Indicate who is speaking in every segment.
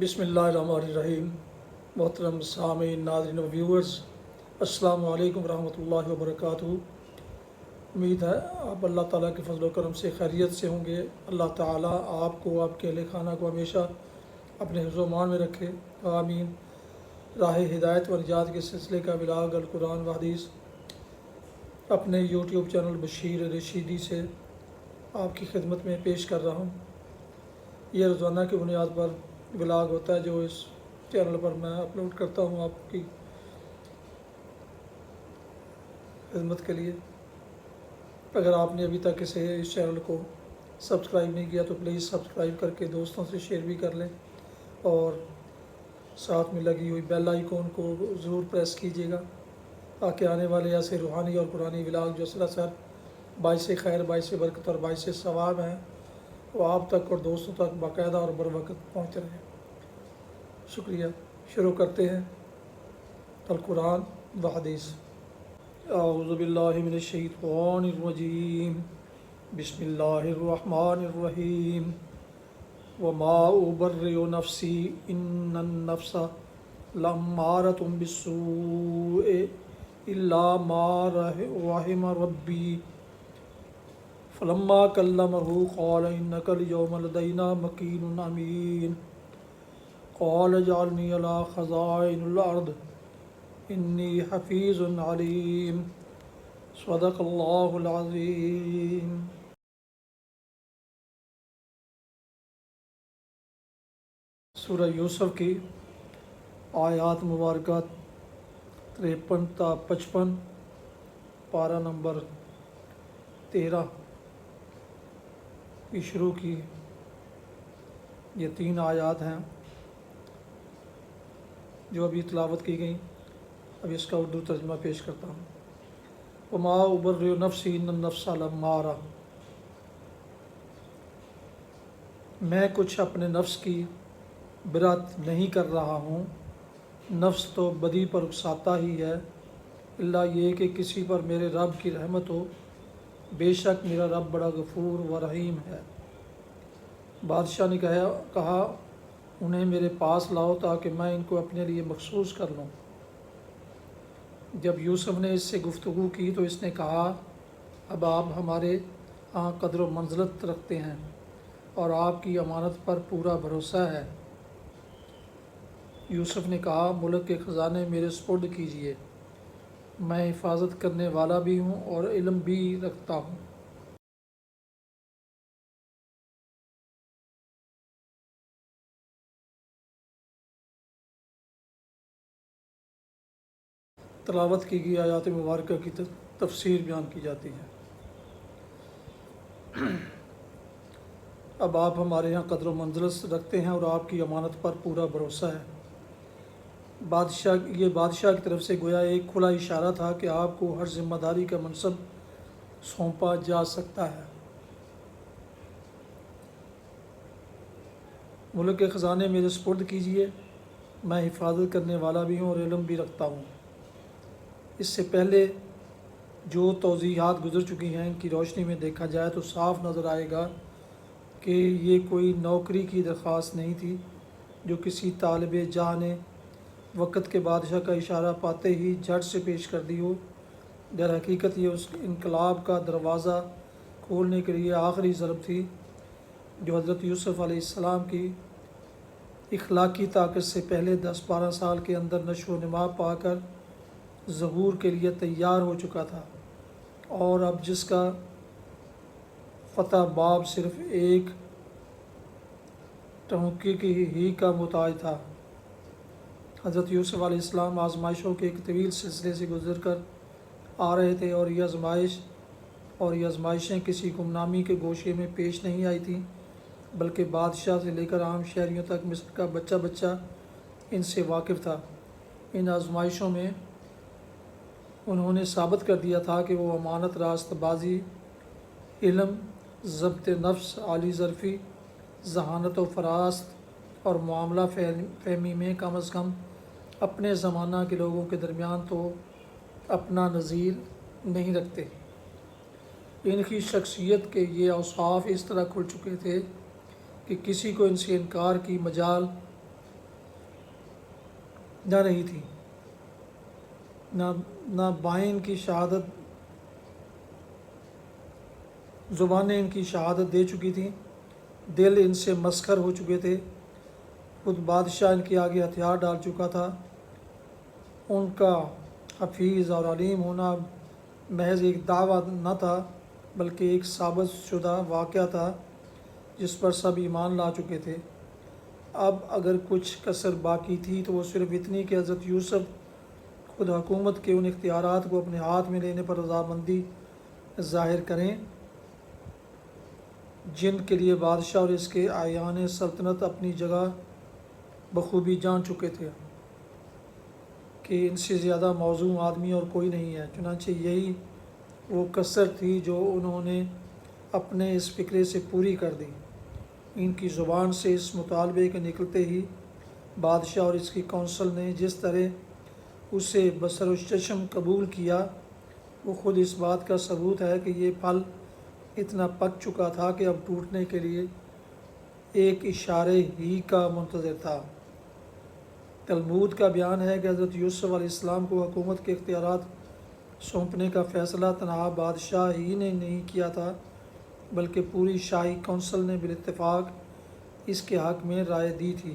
Speaker 1: بسم اللہ الرحمن الرحیم۔ محترم سامعین، ناظرین و ویورز، السلام علیکم ورحمۃ اللہ وبرکاتہ۔ امید ہے آپ اللہ تعالیٰ کے فضل و کرم سے خیریت سے ہوں گے۔ اللہ تعالیٰ آپ کو، آپ کے اہل خانہ کو ہمیشہ اپنے حفظ و امان میں رکھے، آمین۔ راہ ہدایت و نجات کے سلسلے کا بلاغ القرآن و حدیث اپنے یوٹیوب چینل بشیر رشیدی سے آپ کی خدمت میں پیش کر رہا ہوں۔ یہ روزانہ کی بنیاد پر بلاگ ہوتا ہے جو اس چینل پر میں اپلوڈ کرتا ہوں آپ کی خدمت کے لیے۔ اگر آپ نے ابھی تک اس چینل کو سبسکرائب نہیں کیا تو پلیز سبسکرائب کر کے دوستوں سے شیئر بھی کر لیں، اور ساتھ میں لگی ہوئی بیل آئیکن کو ضرور پریس کیجیے گا تاکہ آنے والے ایسے روحانی اور قرآنی بلاگ جو سراسر باعث خیر، باعث برکت اور باعث ثواب ہیں وہ آپ تک اور دوستوں تک باقاعدہ اور بروقت پہنچ رہے ہیں۔ شکریہ۔ شروع کرتے ہیں القرآن و حدیث۔ اعوذ باللہ من الشیطان الرجیم، بسم اللہ الرحمن الرحیم۔ وما ابرئ نفسی ان النفس لامارۃ بالسوء الا ما رحم ربی فلما کلمہ قال انک اليوم لدینا مکین امین قال اجعلنی علی خزائن الارض انی حفیظ علیم۔ صدق اللہ العظیم۔ سورہ یوسف کی آیات مبارکہ 53 تا 55، پارہ نمبر 13 کی شروع کی یہ 3 آیات ہیں جو ابھی تلاوت کی گئیں۔ اب اس کا اردو ترجمہ پیش کرتا ہوں۔ وما ابرئ نفسی ان النفس لامارہ، میں کچھ اپنے نفس کی برات نہیں کر رہا ہوں، نفس تو بدی پر اکساتا ہی ہے، اللہ یہ کہ کسی پر میرے رب کی رحمت ہو، بے شک میرا رب بڑا غفور و رحیم ہے۔ بادشاہ نے کہا انہیں میرے پاس لاؤ تاکہ میں ان کو اپنے لیے مخصوص کر لوں۔ جب یوسف نے اس سے گفتگو کی تو اس نے کہا اب آپ ہمارے ہاں قدر و منزلت رکھتے ہیں اور آپ کی امانت پر پورا بھروسہ ہے۔ یوسف نے کہا ملک کے خزانے میرے سپرد کیجیے، میں حفاظت کرنے والا بھی ہوں اور علم بھی رکھتا ہوں۔ تلاوت کی گئی آیات مبارکہ کی تفسیر بیان کی جاتی ہے۔ اب آپ ہمارے یہاں قدر و منزلت رکھتے ہیں اور آپ کی امانت پر پورا بھروسہ ہے۔ یہ بادشاہ کی طرف سے گویا ایک کھلا اشارہ تھا کہ آپ کو ہر ذمہ داری کا منصب سونپا جا سکتا ہے۔ ملک کے خزانے میرے سپرد کیجیے، میں حفاظت کرنے والا بھی ہوں اور علم بھی رکھتا ہوں۔ اس سے پہلے جو توضیحات گزر چکی ہیں ان کی روشنی میں دیکھا جائے تو صاف نظر آئے گا کہ یہ کوئی نوکری کی درخواست نہیں تھی جو کسی طالب جاہ نے وقت کے بادشاہ کا اشارہ پاتے ہی جھٹ سے پیش کر دی ہو۔ در حقیقت یہ اس انقلاب کا دروازہ کھولنے کے لیے آخری ضرب تھی جو حضرت یوسف علیہ السلام کی اخلاقی طاقت سے پہلے 10-12 سال کے اندر نشو و نما پا کر ظہور کے لیے تیار ہو چکا تھا، اور اب جس کا فتح باب صرف ایک ٹھونکے کی ہی کا محتاج تھا۔ حضرت یوسف علیہ السلام آزمائشوں کے ایک طویل سلسلے سے گزر کر آ رہے تھے، اور یہ آزمائشیں کسی گمنامی کے گوشے میں پیش نہیں آئی تھیں، بلکہ بادشاہ سے لے کر عام شہریوں تک مصر کا بچہ بچہ ان سے واقف تھا۔ ان آزمائشوں میں انہوں نے ثابت کر دیا تھا کہ وہ امانت، راست بازی، علم، ضبط نفس، عالی ظرفی، ذہانت و فراست اور معاملہ فہمی میں کم از کم اپنے زمانہ کے لوگوں کے درمیان تو اپنا نظیر نہیں رکھتے۔ ان کی شخصیت کے یہ اوصاف اس طرح کھل چکے تھے کہ کسی کو ان سے انکار کی مجال نہ رہی تھی، نہ بائیں کی شہادت، زبانیں ان کی شہادت دے چکی تھیں، دل ان سے مسخر ہو چکے تھے، خود بادشاہ ان کے آگے ہتھیار ڈال چکا تھا۔ ان کا حفیظ اور علیم ہونا محض ایک دعویٰ نہ تھا بلکہ ایک ثابت شدہ واقعہ تھا جس پر سب ایمان لا چکے تھے۔ اب اگر کچھ کسر باقی تھی تو وہ صرف اتنی کہ حضرت یوسف خود حکومت کے ان اختیارات کو اپنے ہاتھ میں لینے پر رضامندی ظاہر کریں جن کے لیے بادشاہ اور اس کے اعیان سلطنت اپنی جگہ بخوبی جان چکے تھے کہ ان سے زیادہ موزوں آدمی اور کوئی نہیں ہے۔ چنانچہ یہی وہ کسر تھی جو انہوں نے اپنے اس فکرے سے پوری کر دی۔ ان کی زبان سے اس مطالبے کے نکلتے ہی بادشاہ اور اس کی کونسل نے جس طرح اسے بصر و چشم قبول کیا، وہ خود اس بات کا ثبوت ہے کہ یہ پھل اتنا پک چکا تھا کہ اب ٹوٹنے کے لیے ایک اشارے ہی کا منتظر تھا۔ تلمود کا بیان ہے کہ حضرت یوسف علیہ السلام کو حکومت کے اختیارات سونپنے کا فیصلہ تنہا بادشاہ ہی نے نہیں کیا تھا بلکہ پوری شاہی کونسل نے بالاتفاق اس کے حق میں رائے دی تھی۔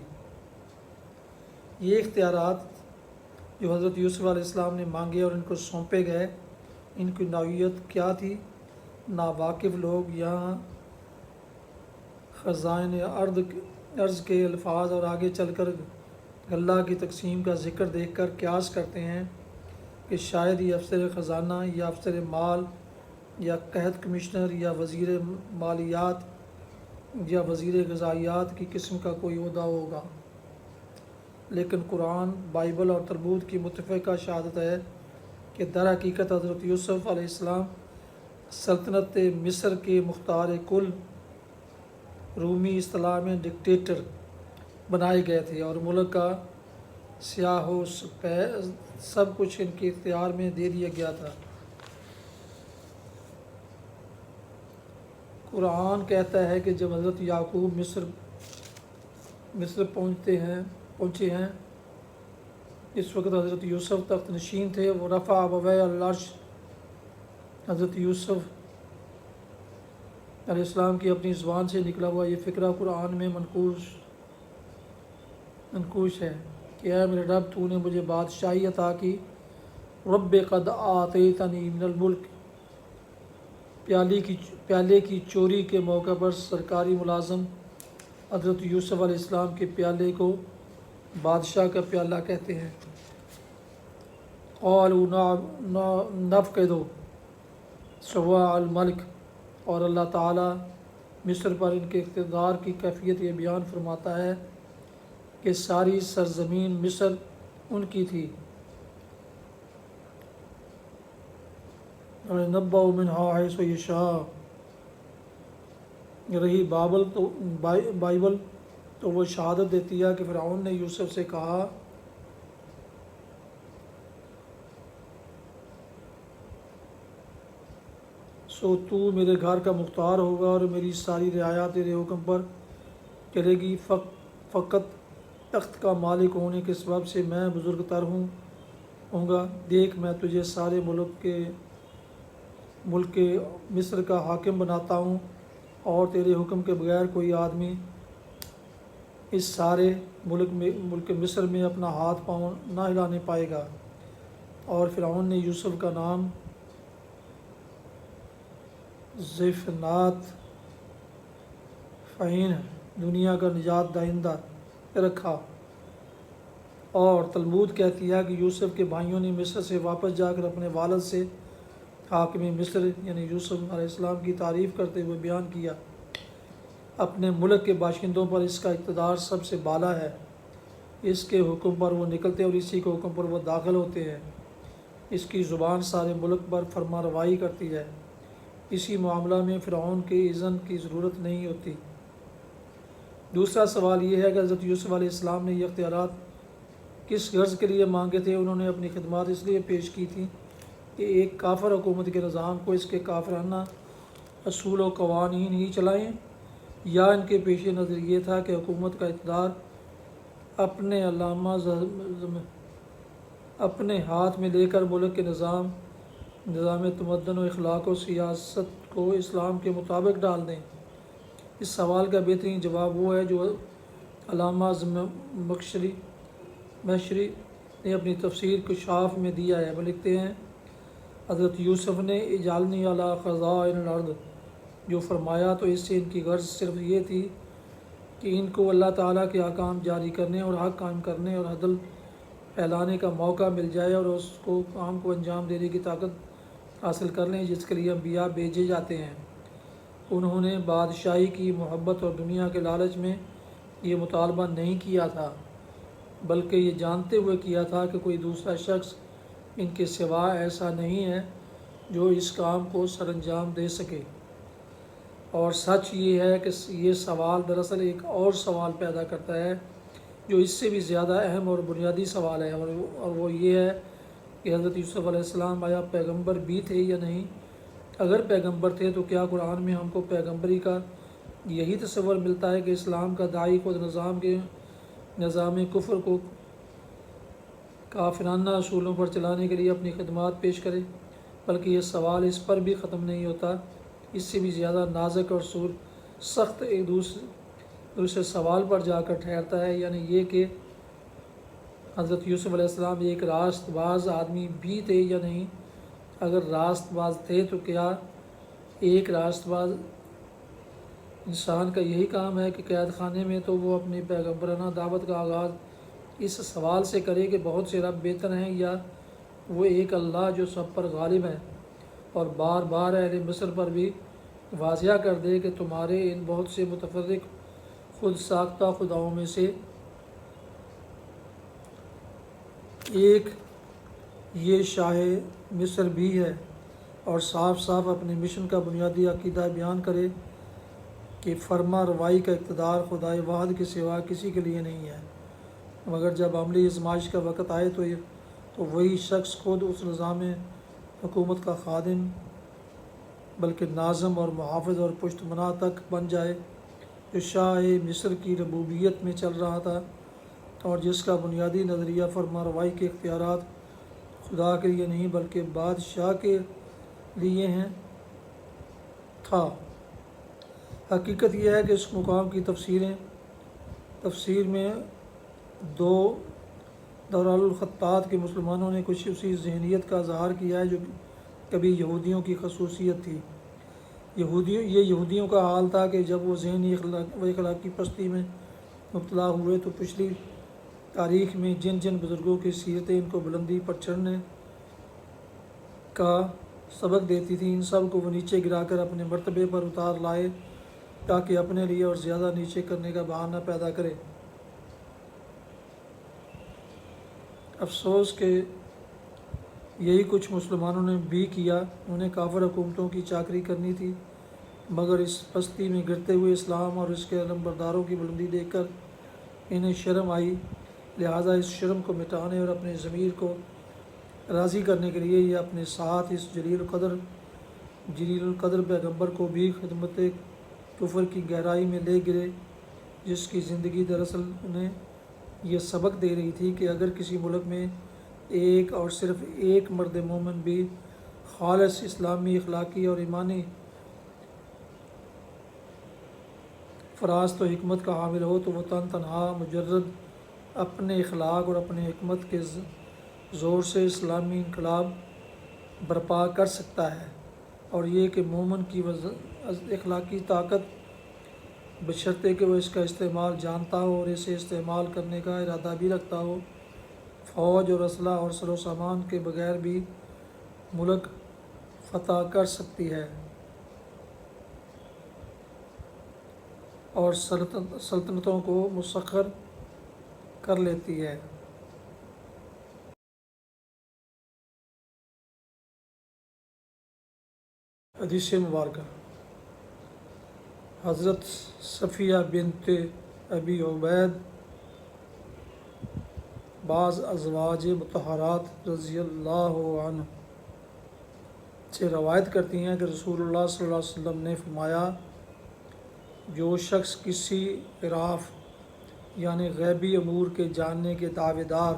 Speaker 1: یہ اختیارات جو حضرت یوسف علیہ السلام نے مانگے اور ان کو سونپے گئے، ان کی نوعیت کیا تھی؟ ناواقف لوگ یہاں خزائن ارض کے الفاظ اور آگے چل کر غلہ کی تقسیم کا ذکر دیکھ کر قیاس کرتے ہیں کہ شاید یہ افسر خزانہ یا افسر مال یا قحط کمشنر یا وزیر مالیات یا وزیر غذائیات کی قسم کا کوئی عہدہ ہوگا، لیکن قرآن، بائبل اور تلمود کی متفقہ شہادت ہے کہ در حقیقت حضرت یوسف علیہ السلام سلطنت مصر کے مختار کل، رومی اصطلاح میں ڈکٹیٹر بنائے گئے تھے اور ملک کا سیاہ و سب کچھ ان کے اختیار میں دے دیا گیا تھا۔ قرآن کہتا ہے کہ جب حضرت یعقوب مصر پہنچے ہیں، اس وقت حضرت یوسف تخت نشین تھے۔ وہ رفع ابویہ العرش، حضرت یوسف علیہ السلام کی اپنی زبان سے نکلا ہوا یہ فقرہ قرآن میں منقوش ہے کہ اے میرے رب، تو نے مجھے بادشاہی عطا کی۔ رب قد آتیتنی من الملک، پیالے کی چوری کے موقع پر سرکاری ملازم حضرت یوسف علیہ السلام کے پیالے کو بادشاہ کا پیالہ کہتے ہیں۔ قالوا نفقد صواع الملک، اور اللہ تعالیٰ مصر پر ان کے اقتدار کی کیفیت یہ بیان فرماتا ہے کہ ساری سرزمین مصر ان کی تھی۔ نبأ منہا حیث یشاء، رہی بائبل تو وہ شہادت دیتی ہے کہ فرعون نے یوسف سے کہا سو تو میرے گھر کا مختار ہوگا اور میری ساری رعایا تیرے حکم پر چلے گی، فقط تخت کا مالک ہونے کے سبب سے میں بزرگ تر ہوں گا۔ دیکھ، میں تجھے سارے ملک کے مصر کا حاکم بناتا ہوں اور تیرے حکم کے بغیر کوئی آدمی اس سارے ملک مصر میں اپنا ہاتھ پاؤں نہ ہلانے پائے گا۔ اور فرعون نے یوسف کا نام ذیفنات فعین، دنیا کا نجات دہندہ رکھا۔ اور تلمود کہتی ہے کہ یوسف کے بھائیوں نے مصر سے واپس جا کر اپنے والد سے حاکم مصر یعنی یوسف علیہ السلام کی تعریف کرتے ہوئے بیان کیا، اپنے ملک کے باشندوں پر اس کا اقتدار سب سے بالا ہے، اس کے حکم پر وہ نکلتے اور اسی کے حکم پر وہ داخل ہوتے ہیں، اس کی زبان سارے ملک پر فرما روائی کرتی ہے، اسی معاملہ میں فرعون کے اذن کی ضرورت نہیں ہوتی۔ دوسرا سوال یہ ہے کہ حضرت یوسف علیہ السلام نے یہ اختیارات کس غرض کے لیے مانگے تھے؟ انہوں نے اپنی خدمات اس لیے پیش کی تھی کہ ایک کافر حکومت کے نظام کو اس کے کافرانہ اصول و قوانین ہی چلائیں، یا ان کے پیش نظر یہ تھا کہ حکومت کا اقتدار اپنے علامہ اپنے ہاتھ میں لے کر ملک کے نظام تمدن و اخلاق و سیاست کو اسلام کے مطابق ڈال دیں؟ اس سوال کا بہترین جواب وہ ہے جو علامہ مشری نے اپنی تفسیر کشاف میں دیا ہے۔ وہ لکھتے ہیں، حضرت یوسف نے اجعلنی علی خزائن الارض جو فرمایا تو اس سے ان کی غرض صرف یہ تھی کہ ان کو اللہ تعالیٰ کے احکام جاری کرنے اور حق قائم کرنے اور عدل پھیلانے کا موقع مل جائے اور اس کو کام کو انجام دینے کی طاقت حاصل کر لیں جس کے لیے انبیاء بھیجے جاتے ہیں۔ انہوں نے بادشاہی کی محبت اور دنیا کے لالچ میں یہ مطالبہ نہیں کیا تھا، بلکہ یہ جانتے ہوئے کیا تھا کہ کوئی دوسرا شخص ان کے سوا ایسا نہیں ہے جو اس کام کو سر انجام دے سکے۔ اور سچ یہ ہے کہ یہ سوال دراصل ایک اور سوال پیدا کرتا ہے جو اس سے بھی زیادہ اہم اور بنیادی سوال ہے، اور وہ یہ ہے کہ حضرت یوسف علیہ السلام آیا پیغمبر بھی تھے یا نہیں؟ اگر پیغمبر تھے تو کیا قرآن میں ہم کو پیغمبری کا یہی تصور ملتا ہے کہ اسلام کا داعی خود نظام کفر کو کافرانہ اصولوں پر چلانے کے لیے اپنی خدمات پیش کرے؟ بلکہ یہ سوال اس پر بھی ختم نہیں ہوتا، اس سے بھی زیادہ نازک اور سخت ایک دوسرے سوال پر جا کر ٹھہرتا ہے، یعنی یہ کہ حضرت یوسف علیہ السلام ایک راست باز آدمی بھی تھے یا نہیں؟ اگر راست باز تھے تو کیا ایک راست باز انسان کا یہی کام ہے کہ قید خانے میں تو وہ اپنی پیغمبرانہ دعوت کا آغاز اس سوال سے کرے کہ بہت سے رب بہتر ہیں، یا وہ ایک اللہ جو سب پر غالب ہے اور بار بار اہل مصر پر بھی واضح کر دے کہ تمہارے ان بہت سے متفرق خود ساختہ خداؤں میں سے ایک یہ شاہ مصر بھی ہے، اور صاف صاف اپنے مشن کا بنیادی عقیدہ بیان کرے کہ فرما روائی کا اقتدار خدائے واحد کے سوا کسی کے لیے نہیں ہے، مگر جب عملی آزمائش کا وقت آئے تو وہی شخص خود اس نظام حکومت کا خادم بلکہ ناظم اور محافظ اور پشت پناہ تک بن جائے جو شاہ مصر کی ربوبیت میں چل رہا تھا، اور جس کا بنیادی نظریہ فرما روائی کے اختیارات خدا کے لیے نہیں بلکہ بادشاہ کے لیے تھا۔ حقیقت یہ ہے کہ اس مقام کی تفسیر میں دورالخطات کے مسلمانوں نے کچھ اسی ذہنیت کا اظہار کیا ہے جو کبھی یہودیوں کی خصوصیت تھی۔ یہ یہودیوں کا حال تھا کہ جب وہ ذہنی و اخلاقی پستی میں مبتلا ہوئے تو پچھلی تاریخ میں جن بزرگوں کی سیرتیں ان کو بلندی پر چڑھنے کا سبق دیتی تھیں، ان سب کو وہ نیچے گرا کر اپنے مرتبے پر اتار لائے تاکہ اپنے لیے اور زیادہ نیچے کرنے کا بہانہ پیدا کرے۔ افسوس کہ یہی کچھ مسلمانوں نے بھی کیا۔ انہیں کافر حکومتوں کی چاکری کرنی تھی، مگر اس پستی میں گرتے ہوئے اسلام اور اس کے علمبرداروں کی بلندی دیکھ کر انہیں شرم آئی، لہٰذا اس شرم کو مٹانے اور اپنے ضمیر کو راضی کرنے کے لیے یہ اپنے ساتھ اس جلیل القدر پیغمبر کو بھی خدمت کفر کی گہرائی میں لے گرے، جس کی زندگی دراصل انہیں یہ سبق دے رہی تھی کہ اگر کسی ملک میں ایک اور صرف ایک مرد مومن بھی خالص اسلامی اخلاقی اور ایمانی فراست و حکمت کا حامل ہو تو وہ تنہا مجرد اپنے اخلاق اور اپنے حکمت کے زور سے اسلامی انقلاب برپا کر سکتا ہے، اور یہ کہ مومن کی اخلاقی طاقت بشرطے کہ وہ اس کا استعمال جانتا ہو اور اسے استعمال کرنے کا ارادہ بھی رکھتا ہو، فوج اور اسلحہ اور سر و سامان کے بغیر بھی ملک فتح کر سکتی ہے اور سلطنتوں کو مسخر کر لیتی ہے۔ حدیث مبارکہ: حضرت صفیہ بنت ابی عبید بعض ازواج مطہرات رضی اللہ عنہ سے روایت کرتی ہیں کہ رسول اللہ صلی اللہ علیہ وسلم نے فرمایا، جو شخص کسی عراف یعنی غیبی امور کے جاننے کے دعوے دار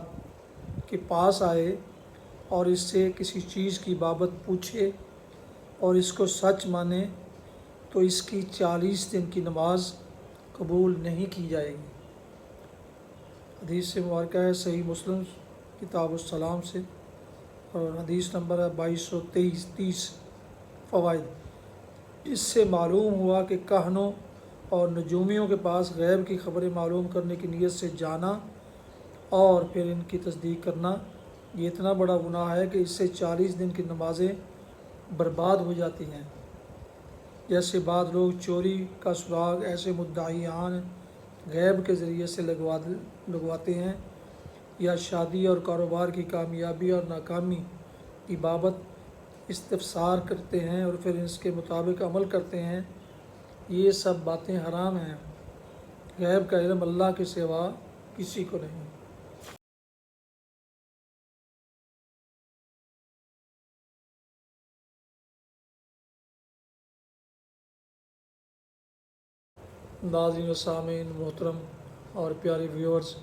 Speaker 1: کے پاس آئے اور اس سے کسی چیز کی بابت پوچھے اور اس کو سچ مانے تو اس کی 40 دن کی نماز قبول نہیں کی جائے گی۔ حدیث سے مبارکہ ہے صحیح مسلم کتاب السلام سے، اور حدیث نمبر ہے 2230 فوائد۔ اس سے معلوم ہوا کہ کہنوں اور نجومیوں کے پاس غیب کی خبریں معلوم کرنے کی نیت سے جانا اور پھر ان کی تصدیق کرنا یہ اتنا بڑا گناہ ہے کہ اس سے 40 دن کی نمازیں برباد ہو جاتی ہیں۔ جیسے بعض لوگ چوری کا سراغ ایسے مدعیان غیب کے ذریعے سے لگواتے ہیں، یا شادی اور کاروبار کی کامیابی اور ناکامی کی بابت استفسار کرتے ہیں اور پھر اس کے مطابق عمل کرتے ہیں، یہ سب باتیں حرام ہیں۔ غیب کا علم اللہ کے سوا کسی کو نہیں۔ ناظرین و سامعین محترم اور پیارے ویورز،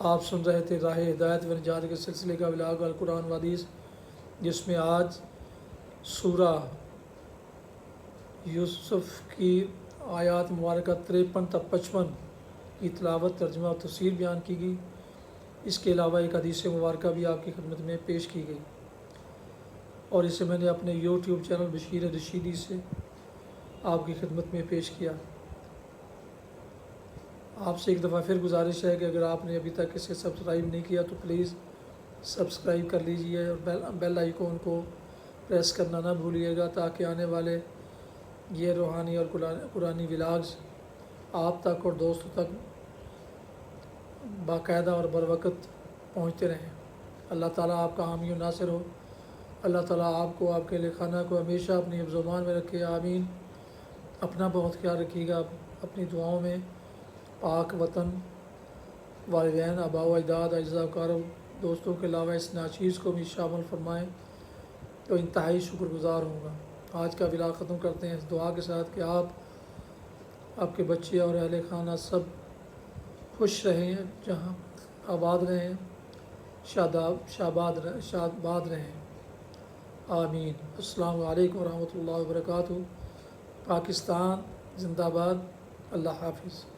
Speaker 1: آپ سن رہے تھے راہ ہدایت و نجات کے سلسلے کا ولاگ القرآن و حدیث، جس میں آج سورہ یوسف کی آیات مبارکہ 53 تا 55 کی تلاوت، ترجمہ اور تفسیر بیان کی گئی۔ اس کے علاوہ ایک حدیث مبارکہ بھی آپ کی خدمت میں پیش کی گئی، اور اسے میں نے اپنے یوٹیوب چینل بشیر رشیدی سے آپ کی خدمت میں پیش کیا۔ آپ سے ایک دفعہ پھر گزارش ہے کہ اگر آپ نے ابھی تک اسے سبسکرائب نہیں کیا تو پلیز سبسکرائب کر لیجئے، اور بیل آئیکن کو پریس کرنا نہ بھولیے گا، تاکہ آنے والے یہ روحانی اور قرآنی ولاگز آپ تک اور دوستوں تک باقاعدہ اور بروقت پہنچتے رہیں۔ اللہ تعالیٰ آپ کا حامی و ناصر ہو۔ اللہ تعالیٰ آپ کو، آپ کے اہل خانہ کو ہمیشہ اپنی حفظ و امان میں رکھے، آمین۔ اپنا بہت خیال رکھیے گا، اپنی دعاؤں میں پاک وطن، والدین، آباء و اجداد، اعزاء و اقارب، دوستوں کے علاوہ اس ناچیز کو بھی شامل فرمائیں تو انتہائی شکر گزار ہوں گا۔ آج کا ولاگ ختم کرتے ہیں اس دعا کے ساتھ کہ آپ کے بچے اور اہل خانہ سب خوش رہیں، جہاں آباد رہیں، شادباد رہیں، آمین۔ السلام علیکم ورحمۃ اللہ وبرکاتہ۔ پاکستان زندہ باد۔ اللہ حافظ۔